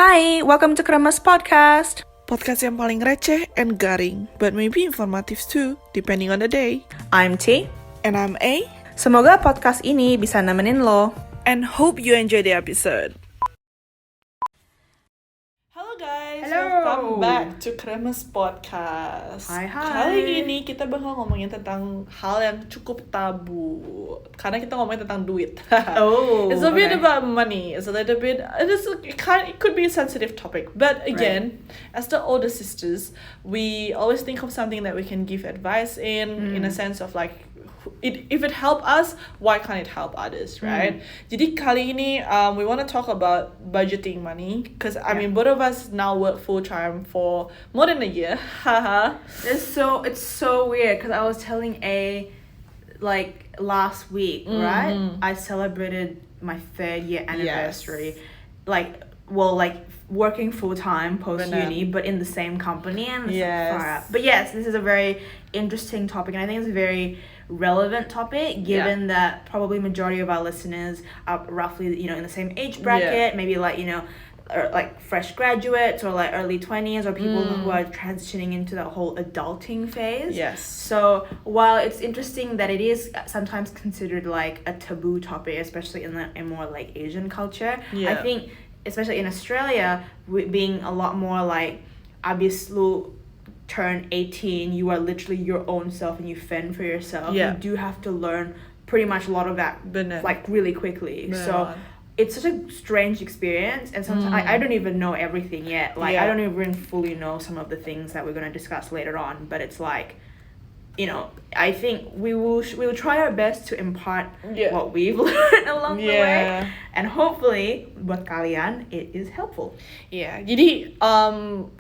Hi, welcome to KREMEspodcast. Podcast yang paling receh and garing, but maybe informative too, depending on the day. I'm T. And I'm A. Semoga podcast ini bisa nemenin lo. And hope you enjoy the episode. Halo guys, Hello. welcome back to KREMEspodcast. Hi. Kali ini kita bakal ngomongin tentang hal yang cukup tabu, karena kita ngomongin tentang duit. It's a bit about money. It's a little bit. It could be a sensitive topic, but again, as the older sisters, we always think of something that we can give advice in a sense of like, if it help us, why can't it help others, right? Jadi kali ini we want to talk about budgeting money, because I mean both of us now work full time for more than a year. It's so weird because I was telling A like last week, right? I celebrated my 3rd year anniversary. Like working full time post uni, but in the same company, and it's like far out. But yes, this is a very interesting topic, and I think it's a very relevant topic given that probably majority of our listeners are roughly in the same age bracket, maybe like like fresh graduates or like early 20s, or people who are transitioning into the whole adulting phase. So while it's interesting that it is sometimes considered like a taboo topic, especially in more like Asian culture, I think especially in Australia, being a lot more like abis lu turn 18, you are literally your own self and you fend for yourself. You do have to learn pretty much a lot of that like really quickly. So it's such a strange experience, and sometimes I don't even know everything yet. Like I don't even fully know some of the things that we're going to discuss later on, but it's like, I think we will try our best to impart what we've learned along the way, and hopefully buat kalian it is helpful. Jadi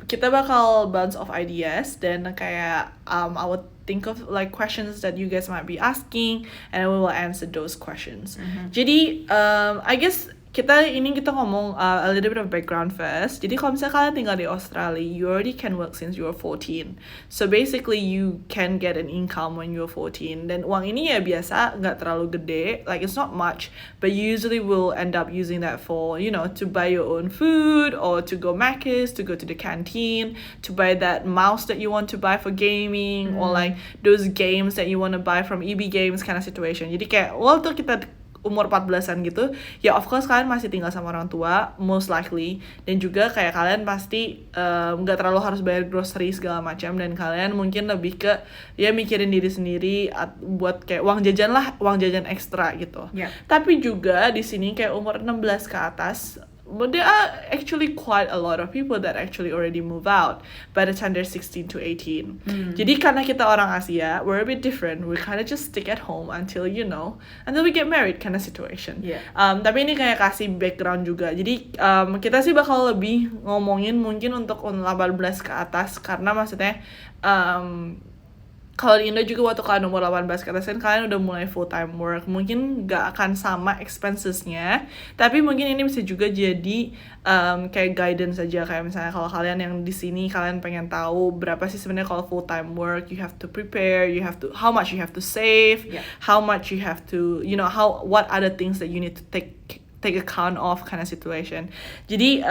kita bakal bounce off ideas, dan kayak I would think of like questions that you guys might be asking, and we will answer those questions. Jadi I guess kita ngomong a little bit of background first. Jadi kalau misalnya kalian tinggal di Australia, you already can work since you were 14. So basically you can get an income when you're 14. Dan uang ini ya biasa, nggak terlalu gede. Like it's not much, but you usually will end up using that for, to buy your own food, or to go Macca's, to go to the canteen, to buy that mouse that you want to buy for gaming, or like those games that you want to buy from EB Games kind of situation. Jadi kayak waktu kita umur 14-an gitu, ya of course kalian masih tinggal sama orang tua, most likely, dan juga kayak kalian pasti nggak terlalu harus bayar grocery segala macam, dan kalian mungkin lebih ke mikirin diri sendiri buat kayak uang jajan ekstra gitu. Tapi juga di sini kayak umur 16 ke atas, but there are actually quite a lot of people that actually already move out by the time they're 16 to 18. Jadi karena kita orang Asia, we're a bit different. We kind of just stick at home until we get married kind of situation. Tapi ini kayak kasih background juga. Jadi kita sih bakal lebih ngomongin mungkin untuk 18 ke atas, karena maksudnya kalau di Indo juga waktu kalian umur 18 ke atas kan kalian udah mulai full time work, mungkin gak akan sama expensesnya, tapi mungkin ini bisa juga jadi kayak guidance aja. Kayak misalnya kalau kalian yang di sini kalian pengen tahu berapa sih sebenarnya kalau full time work, you have to prepare, how much you have to save, how much you have to what other things that you need to take account of kind of situation. Jadi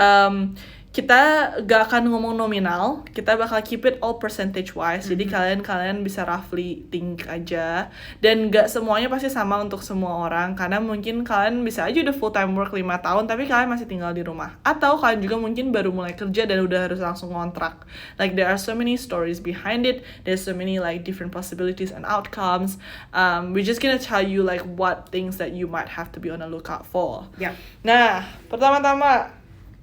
kita gak akan ngomong nominal, kita bakal keep it all percentage wise. Jadi kalian bisa roughly think aja, dan gak semuanya pasti sama untuk semua orang, karena mungkin kalian bisa aja udah full time work 5 tahun tapi kalian masih tinggal di rumah, atau kalian juga mungkin baru mulai kerja dan udah harus langsung kontrak. Like there are so many stories behind it, there's so many like different possibilities and outcomes. We're just gonna tell you like what things that you might have to be on the lookout for. Nah, pertama-tama,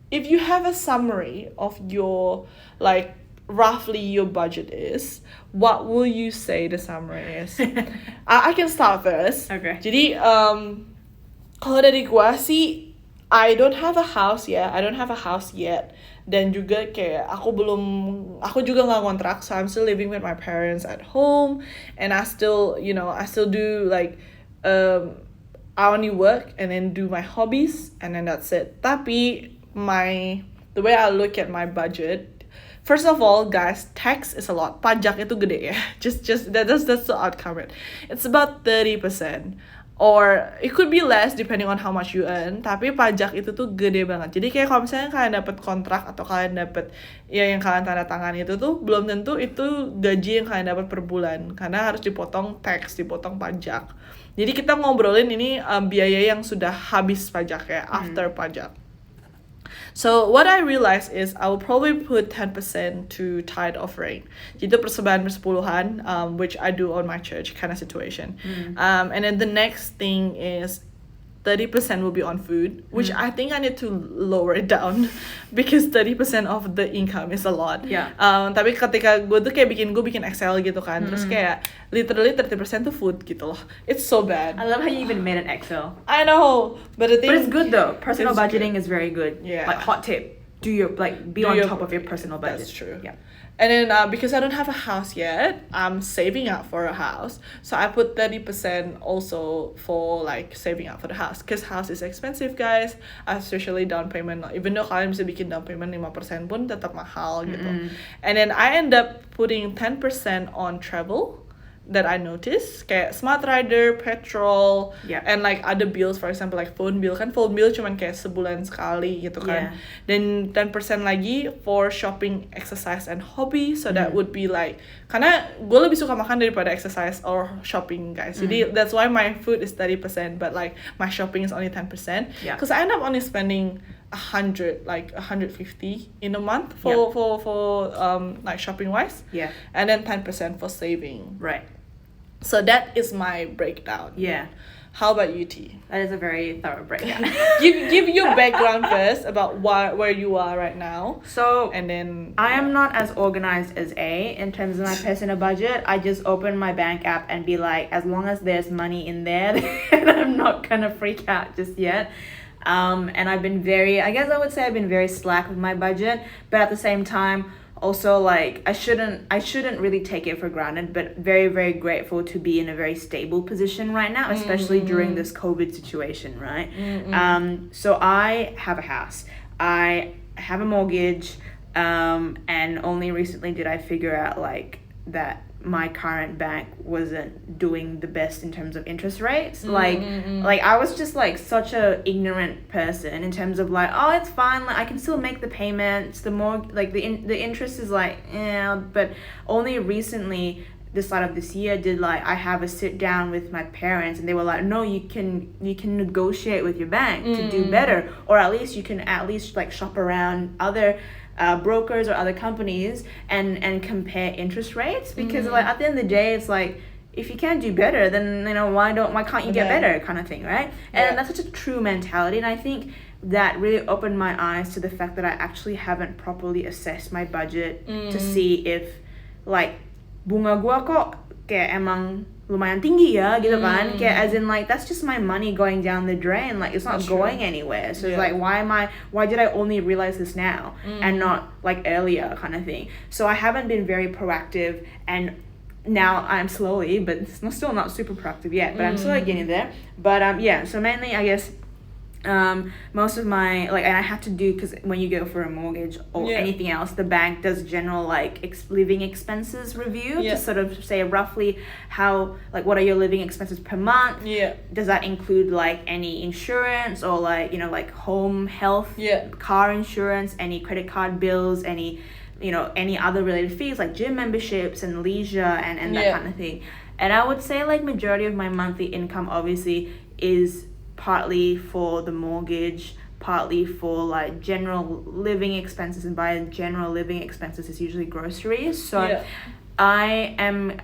if you have a summary of your, like, roughly your budget is, what will you say the summary is? I can start first. Okay. Jadi, kalau dari gua sih, I don't have a house yet. Dan juga kayak aku juga nggak kontrak, so I'm still living with my parents at home, and I still do like, I only work and then do my hobbies, and then that's it. Tapi the way I look at my budget, first of all, guys, tax is a lot. Pajak itu gede ya. Just that's the outcome. It's about 30% or it could be less depending on how much you earn, tapi pajak itu tuh gede banget. Jadi kayak kalau misalnya kalian dapat kontrak atau kalian dapat ya yang kalian tanda tangan itu tuh belum tentu itu gaji yang kalian dapat per bulan, karena harus dipotong tax, dipotong pajak. Jadi kita ngobrolin ini biaya yang sudah habis pajak ya, after pajak. So what I realized is I will probably put 10% to tithe offering. Jadi persembahan bersepuluhan, which I do on my church kind of situation. And then the next thing is 30% will be on food, which I think I need to lower it down because 30% of the income is a lot. Yeah. Tapi ketika gue tuh kayak bikin Excel gitu kan, terus kayak literally 30% tuh food gitu loh. It's so bad. I love how you even made an Excel. I know, but the thing. But it's good though. Personal It's budgeting good. is very good. Yeah. Like hot tip, be on top of your personal budget. That's true. Yeah. And then because I don't have a house yet, I'm saving up for a house. So I put 30% also for like saving up for the house. Because house is expensive, guys. Especially down payment. Even though kalian bisa bikin down payment 5% pun tetap mahal gitu. And then I end up putting 10% on travel that I noticed, kayak smart rider, petrol, and like other bills, for example like phone bill. Kan phone bill cuman kayak sebulan sekali gitu kan. Dan 10% lagi for shopping, exercise, and hobby. So that would be like, karena gue lebih suka makan daripada exercise or shopping, guys. Jadi that's why my food is 30%, but like my shopping is only 10%. Because I end up only spending 150 in a month for like shopping wise. And then 10% for saving. Right. So that is my breakdown. How about you, T? That is a very thorough breakdown. give your background first about where you are right now. So, and then I am not as organized as A in terms of my personal budget. I just open my bank app and be like, as long as there's money in there, then I'm not gonna freak out just yet. And I've been I would say I've been very slack with my budget, but at the same time, also like I shouldn't really take it for granted, but very, very grateful to be in a very stable position right now, especially during this COVID situation, right? So I have a house, I have a mortgage, and only recently did I figure out like that my current bank wasn't doing the best in terms of interest rates. Like I was just like such a ignorant person in terms of like, oh, it's fine, like I can still make the payments, the more like the interest is like but only recently this side of this year did like I have a sit down with my parents and they were like, no, you can negotiate with your bank to do better, or at least you can like shop around other brokers or other companies and compare interest rates, because like at the end of the day it's like, if you can't do better, then why can't you get better, kind of thing, right? And that's such a true mentality, and I think that really opened my eyes to the fact that I actually haven't properly assessed my budget to see if like bunga gua kok kayak emang lumayan tinggi ya gitu kan, kayak as in like that's just my money going down the drain, like it's not going anywhere. So it's like, why did I only realize this now and not like earlier, kind of thing. So I haven't been very proactive, and now I'm slowly, but it's still not super proactive yet, but I'm still like getting there. But so mainly I guess most of my and I have to do, because when you go for a mortgage or anything else, the bank does general like living expenses review to sort of say roughly how, like, what are your living expenses per month, does that include like any insurance or like like home health, car insurance, any credit card bills, any any other related fees like gym memberships and leisure and that kind of thing. And I would say like majority of my monthly income obviously is partly for the mortgage, partly for like general living expenses, and by general living expenses it's usually groceries. So I am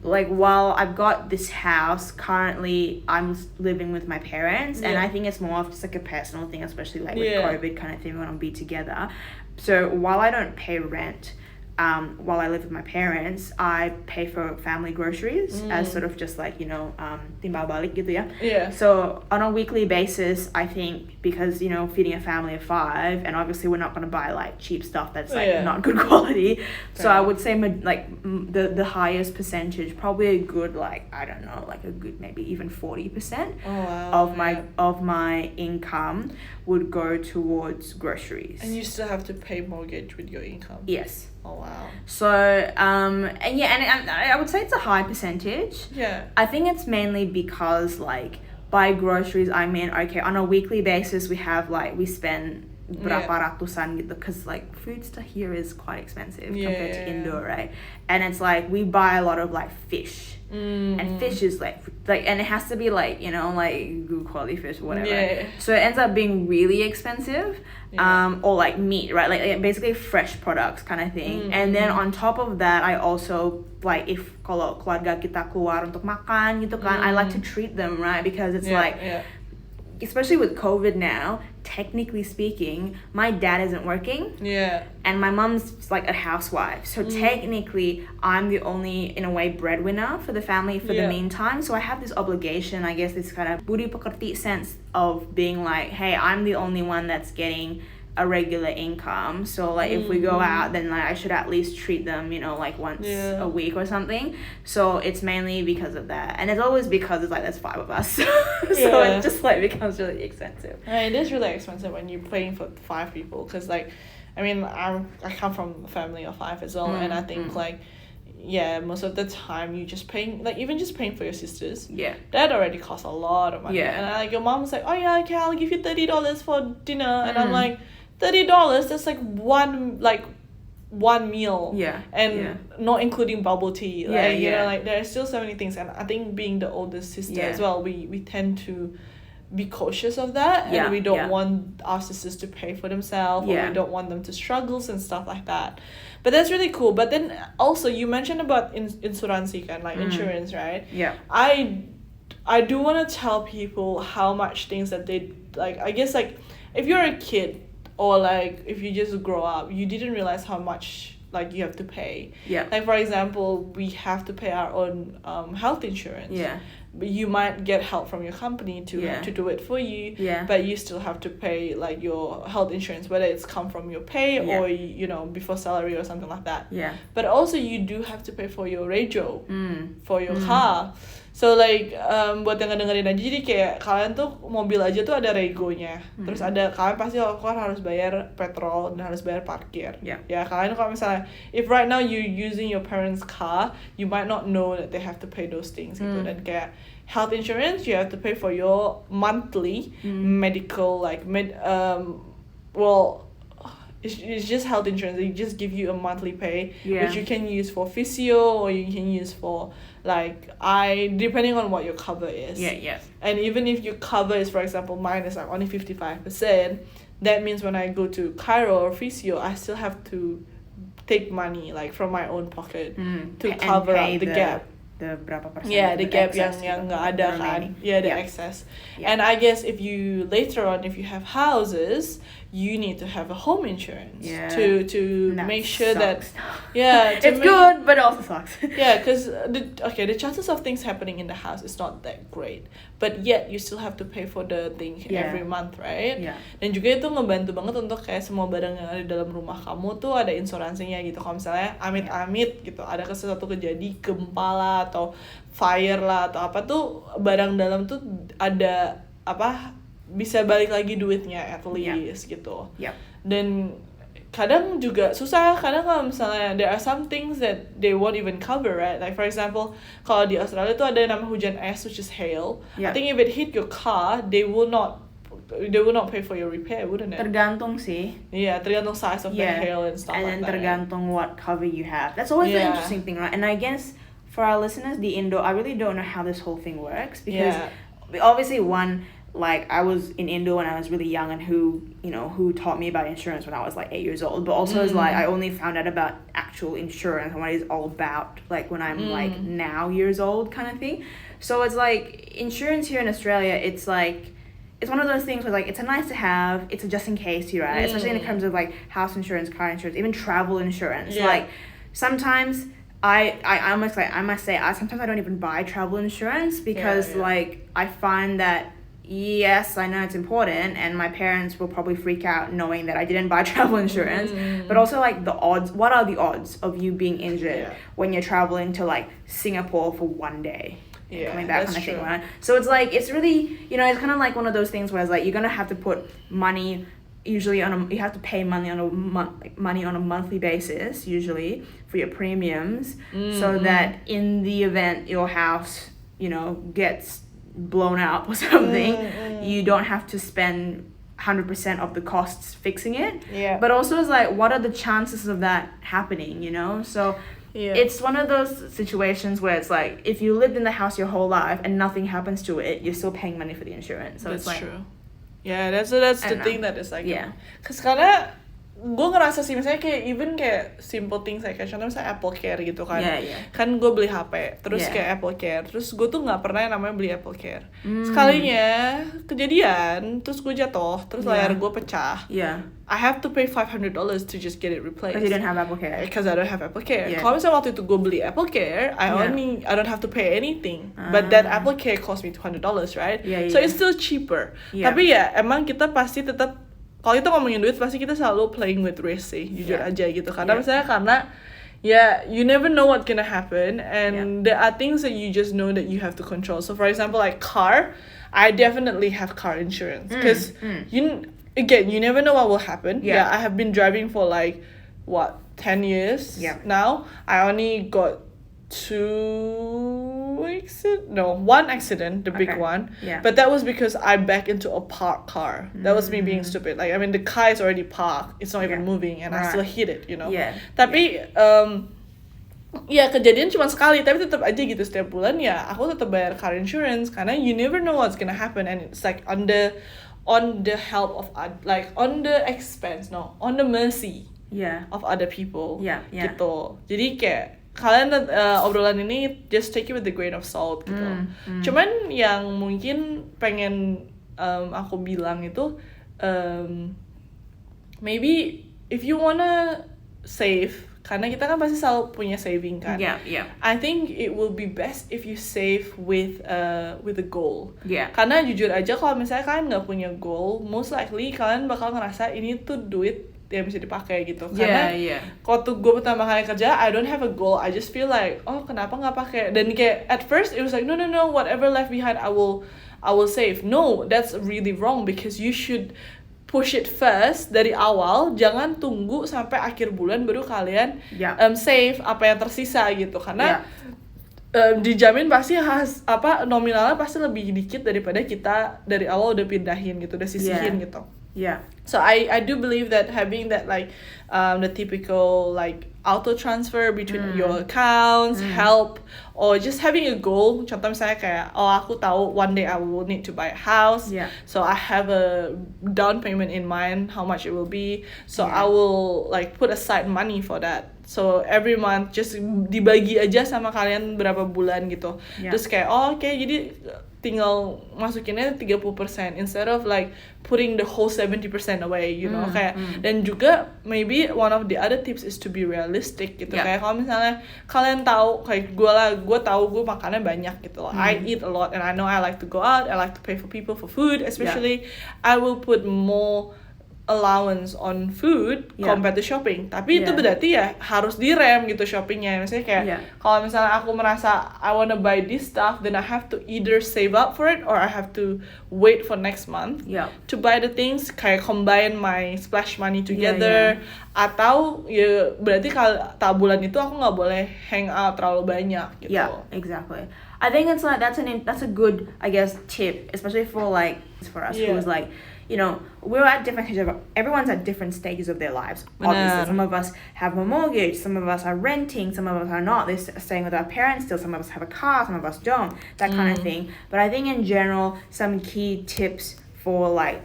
while I've got this house, currently I'm living with my parents, and I think it's more of just like a personal thing, especially like with COVID kind of thing, we want to be together. So while I don't pay rent, while I live with my parents, I pay for family groceries as sort of just like timbal balik gitu ya. So on a weekly basis, I think, because feeding a family of 5, and obviously we're not going to buy like cheap stuff that's like not good quality. So I would say the highest percentage, probably a good like I don't know, like a good maybe even 40% of my income would go towards groceries. And you still have to pay mortgage with your income. Yes. Oh wow. So and yeah, and I would say it's a high percentage. Yeah. I think it's mainly because like by groceries I mean, okay, on a weekly basis we have like we spend berapa ratusan gitu, because like food stuff here is quite expensive compared to Indo, right? And it's like we buy a lot of like fish, and fish is like and it has to be like, you know, like good quality fish or whatever, so it ends up being really expensive. Or like meat, right? Like basically fresh products kind of thing. And then on top of that I also like, if kalau keluarga kita keluar untuk makan gitu kan, I like to treat them right, because it's especially with COVID now, technically speaking, my dad isn't working. Yeah. And my mom's like a housewife. So technically, I'm the only, in a way, breadwinner for the family for the meantime. So I have this obligation, I guess, this kind of budi pekerti sense of being like, hey, I'm the only one that's getting a regular income, so like if we go out, then like I should at least treat them, you know, like once a week or something. So it's mainly because of that, and it's always because it's like there's 5 of us. So it just like becomes really expensive. It is really expensive when you're paying for 5 people, because like I mean I come from a family of 5 as well, and I think like most of the time you just paying, like even just paying for your sisters, that already costs a lot of money. And like your mom was like, oh yeah, okay, I'll give you $30 for dinner, and I'm like, $30, that's like one meal, and not including bubble tea, like you know, like there are still so many things. And I think being the oldest sister as well, we tend to be cautious of that, and we don't want our sisters to pay for themselves, or we don't want them to struggle and stuff like that. But that's really cool. But then also you mentioned about insuransi kan, like insurance, right? I do want to tell people how much things that they like. I guess like if you're a kid, or like if you just grow up, you didn't realize how much like you have to pay. Like for example, we have to pay our own health insurance. But you might get help from your company to do it for you. But you still have to pay like your health insurance, whether it's come from your pay or you know before salary or something like that. But also you do have to pay for your radio, for your car. So like buat yang ngedengerin aja, jadi kayak kalian tuh mobil aja tuh ada regonya, terus ada kalian pasti harus bayar petrol dan harus bayar parkir. Ya kalian kalau misalnya if right now you using your parents' car, you might not know that they have to pay those things gitu. Dan kayak health insurance, you have to pay for your monthly medical like it's just health insurance. They just give you a monthly pay, which you can use for physio, or you can use for like depending on what your cover is. And even if your cover is, for example, mine is like only 55%, that means when I go to chiro or physio, I still have to take money like from my own pocket to cover up the gap. The berapa persen? The gap yang nggak ada kan. The excess. And I guess if you later on, if you have houses, you need to have a home insurance to make sure sucks. that it's good but it also sucks. Because the chances of things happening in the house is not that great, but yet you still have to pay for the thing every month, right? Dan juga itu ngebantu banget untuk kayak semua barang yang ada dalam rumah kamu tuh ada insuransinya gitu. Kalau misalnya amit-amit gitu ada sesuatu kejadian, gempa lah atau fire lah atau apa tuh, barang dalam tuh ada bisa balik lagi duitnya at least gitu. Dan kadang juga susah, kadang kalau misalnya there are some things that they won't even cover, right? Like for example, kalau di Australia tuh ada nama hujan es, which is hail. I think if it hit your car, they will not pay for your repair, wouldn't it? Tergantung sih. Tergantung size of the hail and stuff and like that. And then tergantung what cover you have. That's always the interesting thing, right? And I guess for our listeners, the Indo, I really don't know how this whole thing works, because obviously like I was in Indo when I was really young, and who taught me about insurance when I was like 8 years old, but also it's like I only found out about actual insurance and what it's all about like when I'm like now years old kind of thing. So it's like insurance here in Australia, it's like it's one of those things where like it's a nice to have, it's a just in case, right? Especially in terms of like house insurance, car insurance, even travel insurance. Like sometimes I must say sometimes I don't even buy travel insurance because like I find that yes, I know it's important, and my parents will probably freak out knowing that I didn't buy travel insurance, but also like the odds, what are the odds of you being injured when you're traveling to like Singapore for one day? Coming back kind of thing, right? So it's like, it's really, it's kind of like one of those things where it's like you're gonna have to put money usually you have to pay money on a monthly basis usually for your premiums, so that in the event your house, you know, gets blown up or something, you don't have to spend 100% of the costs fixing it. Yeah. But also it's like, what are the chances of that happening, you know? So it's one of those situations where it's like, if you lived in the house your whole life and nothing happens to it, you're still paying money for the insurance. So that's it's like, true. Yeah, that's the thing that is like, yeah. Cause karena gue ngerasa sih misalnya kayak even kayak simple things like contohnya misalnya Apple Care gitu kan. Kan gue beli HP terus kayak Apple Care, terus gue tuh nggak pernah yang namanya beli Apple Care. Sekalinya kejadian terus gue jatuh terus layar gue pecah. I have to pay $500 to just get it replaced. Because you don't have Apple Care. Because I don't have Apple Care. Kalau misalnya waktu itu gue beli Apple Care, I don't have to pay anything. But that Apple Care cost me $200, right? So it's still cheaper. Tapi ya emang kita pasti tetap, kalau kita ngomongin duit pasti kita selalu playing with risk sih, jujur aja gitu. Karena misalnya you never know what's gonna happen, and there are things that you just know that you have to control. So for example, like car, I definitely have car insurance because you never know what will happen. I have been driving for like 10 years now. I only got one accident, the big one. But that was because I backed into a parked car. That was me being stupid. Like, I mean, the car is already parked. It's not even moving, and I still hit it, you know. Tapi ya kejadian cuma sekali, tapi tetap aja gitu setiap bulan ya aku tetap bayar car insurance karena you never know what's gonna happen, and it's like on the help of on the mercy of other people gitu. Jadi kayak kalian obrolan ini just take it with a grain of salt gitu. Cuman yang mungkin pengen aku bilang itu maybe if you wanna save, karena kita kan pasti selalu punya saving kan. I think it will be best if you save with a goal. Karena jujur aja kalau misalnya kalian nggak punya goal, most likely kalian bakal ngerasa ini tuh duit yang bisa dipakai gitu. Karena waktu gue pertama kali kerja, I don't have a goal. I just feel like, oh kenapa nggak pakai? Dan kayak at first it was like no, whatever left behind I will save. No, that's really wrong because you should push it first dari awal, jangan tunggu sampai akhir bulan baru kalian save apa yang tersisa gitu. Karena dijamin pasti nominalnya pasti lebih dikit daripada kita dari awal udah pindahin gitu, udah sisihin gitu. So I do believe that having that like the typical like auto transfer between your accounts help, or just having a goal. Contoh misalnya kayak aku tahu one day I will need to buy a house, so I have a down payment in mind how much it will be, so I will like put aside money for that. So every month just dibagi aja sama kalian berapa bulan gitu. Terus kayak jadi tinggal masukinnya 30% instead of like putting the whole 70% away, you know. Kayak dan juga maybe one of the other tips is to be realistic gitu. Kayak kalau misalnya kalian tahu kayak gue tahu gue makannya banyak gitu. I eat a lot and I know I like to go out, I like to pay for people for food especially. I will put more allowance on food compared to shopping. Tapi itu berarti ya harus direm gitu shoppingnya. Misalnya kayak kalau misalnya aku merasa I wanna buy this stuff, then I have to either save up for it or I have to wait for next month to buy the things. Kayak combine my splash money together. Atau ya berarti kalau bulan itu aku nggak boleh hang out terlalu banyak gitu. Exactly. I think it's like that's a good, I guess, tip, especially for us who's like, you know, everyone's at different stages of their lives. Obviously, some of us have a mortgage, some of us are renting, some of us are not. They're staying with our parents still. Some of us have a car, some of us don't. That kind of thing. But I think in general, some key tips for like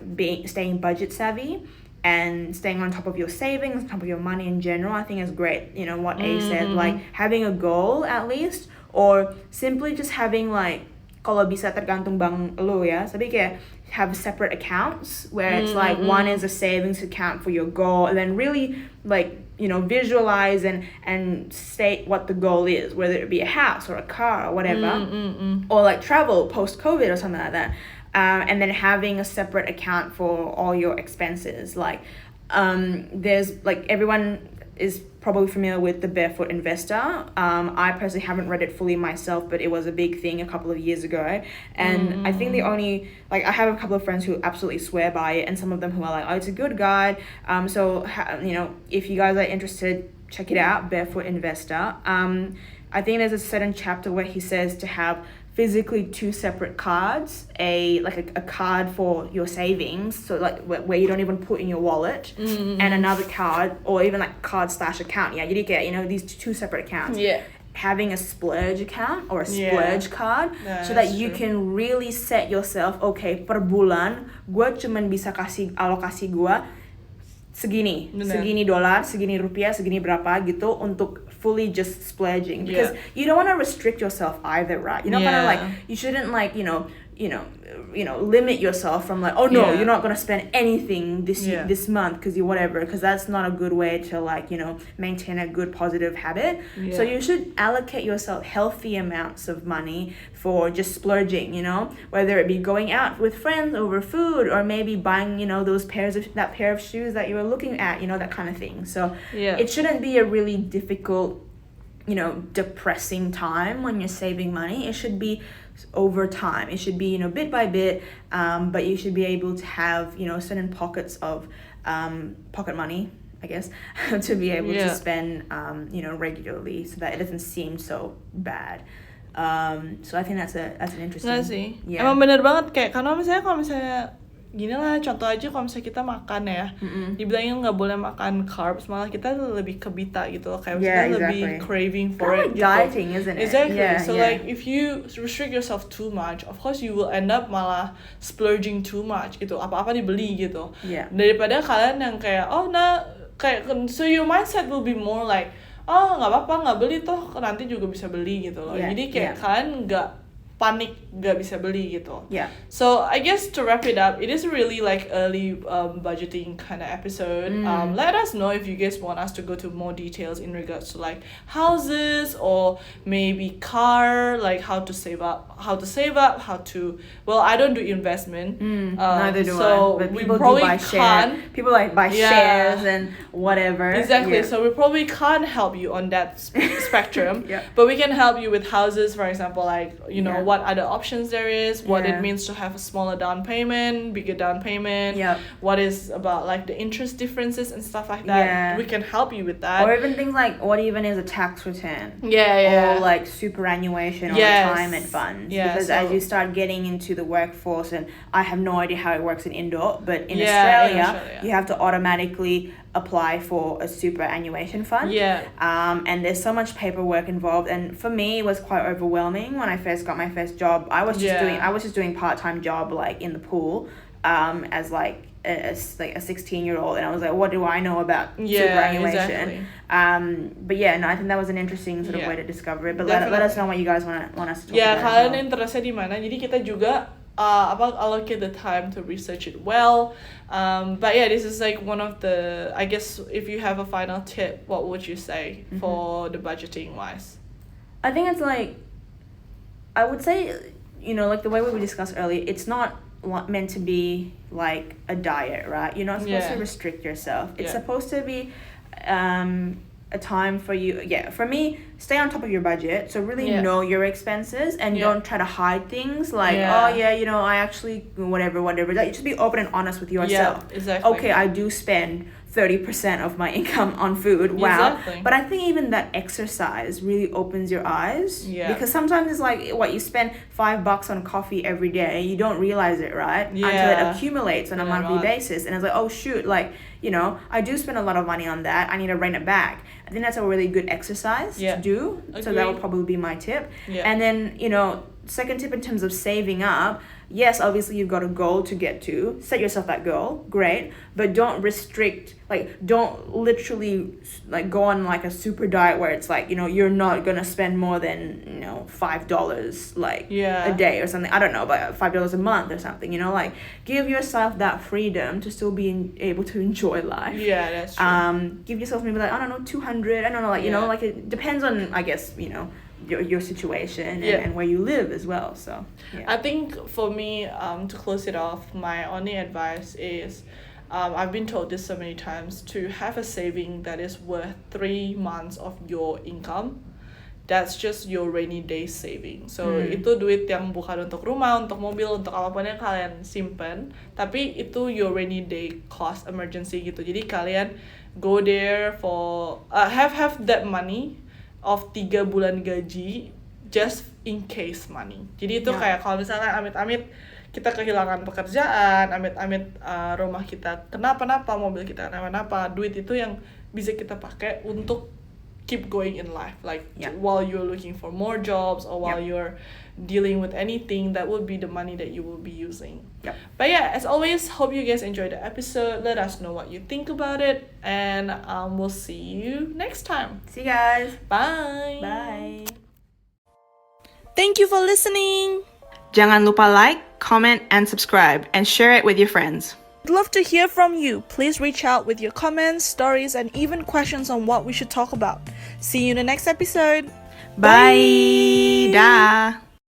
staying budget savvy and staying on top of your savings, on top of your money in general, I think is great. You know what A said, like having a goal at least, or simply just having like, kalau bisa tergantung bank lo ya, tapi kayak have separate accounts where it's like one is a savings account for your goal, and then really like, you know, visualize and state what the goal is, whether it be a house or a car or whatever, or like travel post-COVID or something like that, and then having a separate account for all your expenses. Like there's like everyone is probably familiar with the Barefoot Investor. I personally haven't read it fully myself, but it was a big thing a couple of years ago. And I think the only, like, I have a couple of friends who absolutely swear by it, and some of them who are like, oh, it's a good guide. If you guys are interested, check it out, Barefoot Investor. I think there's a certain chapter where he says to have physically 2 separate cards, a card for your savings, so like where you don't even put in your wallet, and another card, or even like card/account. Yeah, you get, these 2 separate accounts. Yeah. Having a splurge account or a splurge card, so that you can really set yourself, okay, per bulan gue cuman bisa kasih alokasi gue segini dolar, segini rupiah, segini berapa gitu untuk fully just splurging, because you don't want to restrict yourself either, right? You're not gonna you shouldn't limit yourself from like, oh no, you're not gonna spend anything this month because you whatever, because that's not a good way to maintain a good positive habit. So you should allocate yourself healthy amounts of money for just splurging, whether it be going out with friends over food, or maybe buying that pair of shoes that you were looking at, that kind of thing. So it shouldn't be a really difficult, depressing time when you're saving money. It should be over time. It should be, bit by bit, but you should be able to have, certain pockets of pocket money, I guess, to be able to spend, regularly, so that it doesn't seem so bad. So I think that's an interesting. Nggak sih? Emang bener banget, kayak kalau misalnya gini lah, contoh aja kalau misalnya kita makan ya, dibilangin nggak boleh makan carbs, malah kita lebih kebita gitu loh, kayak kita lebih craving for it. Dieting, isn't it? Exactly. Like if you restrict yourself too much, of course you will end up malah splurging too much gitu, apa-apa dibeli gitu. Daripada kalian yang kayak so your mindset will be more like, oh nggak apa-apa, nggak beli toh nanti juga bisa beli gitu loh. Jadi kayak kalian nggak panik gak bisa beli gitu. So I guess to wrap it up, it is really like early budgeting kind of episode. Let us know if you guys want us to go to more details in regards to like houses, or maybe car, like how to save up, how to, well, I don't do investment. Neither do so I. But we people probably do buy shares. People buy shares and whatever. Exactly. So we probably can't help you on that spectrum. But we can help you with houses, for example, like what other options there is, what it means to have a smaller down payment, bigger down payment, what is about like the interest differences and stuff like that. We can help you with that. Or even things like, what even is a tax return? Or like superannuation or retirement funds. Because as you start getting into the workforce, and I have no idea how it works in Indo, but in Australia, you have to automatically apply for a superannuation fund. And there's so much paperwork involved, and for me it was quite overwhelming when I first got my first job. I was just doing part-time job like in the pool, as like a 16-year-old, and I was like, what do I know about superannuation? But I think that was an interesting sort of way to discover it. But let us know what you guys want us to talk about. Kalian interestnya di mana, jadi kita juga allocate the time to research it well. But this is like one of the, I guess, if you have a final tip, what would you say for the budgeting wise? I think it's like, I would say, like the way we discussed earlier, it's not meant to be like a diet, right? You're not supposed to restrict yourself. It's supposed to be a time for you. For me, stay on top of your budget. So really know your expenses, and don't try to hide things like, I actually whatever. Like, just be open and honest with yourself. Exactly. Okay, I do spend 30% of my income on food. Wow. Exactly. But I think even that exercise really opens your eyes. Because sometimes it's like, what, you spend $5 on coffee every day, you don't realize it, right? Until it accumulates on a monthly basis. And it's like, oh shoot, like, I do spend a lot of money on that. I need to rein it back. I think that's a really good exercise to do. Agreed. So that would probably be my tip. And then, second tip in terms of saving up, yes, obviously you've got a goal to get to. Set yourself that goal, great. But don't restrict, don't literally go on like a super diet where it's like, you're not gonna spend more than, $5 a day or something. I don't know, but $5 a month or something, give yourself that freedom to still be able to enjoy life. Yeah, that's true. Give yourself maybe 200, I don't know, it depends on, I guess, your situation and where you live as well. So I think for me, to close it off, my only advice is I've been told this so many times, to have a saving that is worth 3 months of your income. That's just your rainy day saving. So itu duit yang bukan untuk rumah, untuk mobil, untuk apapun yang kalian simpen, tapi itu your rainy day cost emergency gitu. Jadi kalian go there for have that money of 3 bulan gaji just in case money. Jadi itu kayak kalau misalnya amit-amit kita kehilangan pekerjaan, amit-amit rumah kita kenapa-napa, mobil kita kenapa-napa, duit itu yang bisa kita pakai untuk keep going in life, like while you're looking for more jobs or while you're dealing with anything, that would be the money that you will be using. But yeah, as always, hope you guys enjoyed the episode. Let us know what you think about it, and we'll see you next time. See you guys. Bye. Bye. Thank you for listening. Jangan lupa like, comment, and subscribe, and share it with your friends. I'd love to hear from you. Please reach out with your comments, stories, and even questions on what we should talk about. See you in the next episode. Bye. Dah.